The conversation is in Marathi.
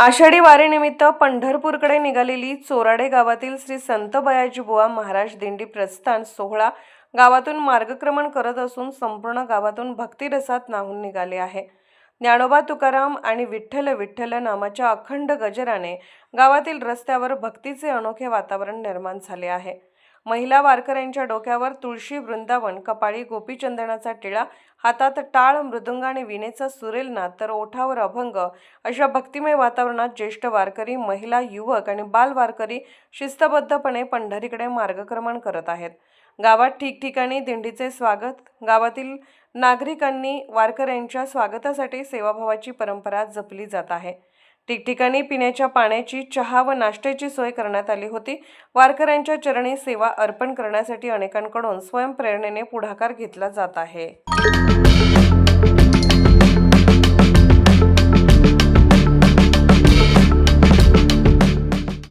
आषाढी वारीनिमित्त पंढरपूरकडे निघालेली चोराडे गावातील श्री संत बयाजीबुवा महाराज दिंडी प्रस्थान सोहळा गावातून मार्गक्रमण करत असून संपूर्ण गावातून भक्तिरसात न्हाऊन निघाले आहे। ज्ञानोबा तुकाराम आणि विठ्ठल विठ्ठल नामाच्या अखंड गजराने गावातील रस्त्यावर भक्तीचे अनोखे वातावरण निर्माण झाले आहे। महिला वारकऱ्यांच्या डोक्यावर तुळशी वृंदावन, कपाळी गोपीचंदनाचा टिळा, हातात टाळ, मृदुंग आणि वीणेचा सुरेल नाद, तर ओठावर अभंग अशा भक्तिमय वातावरणात ज्येष्ठ वारकरी, महिला, युवक आणि बाल वारकरी शिस्तबद्धपणे पंढरीकडे मार्गक्रमण करत आहेत। गावात ठिकठिकाणी दिंडीचे स्वागत, गावातील नागरिकांनी वारकऱ्यांच्या स्वागतासाठी सेवाभावाची परंपरा जपली जात आहे। ठिकठिकाणी पिण्याच्या पाण्याची, चहा व नाश्त्याची सोय करण्यात आली होती। वारकऱ्यांच्या चरणी सेवा अर्पण करण्यासाठी अनेकांकडून स्वयंप्रेरणेने पुढाकार घेतला जात आहे।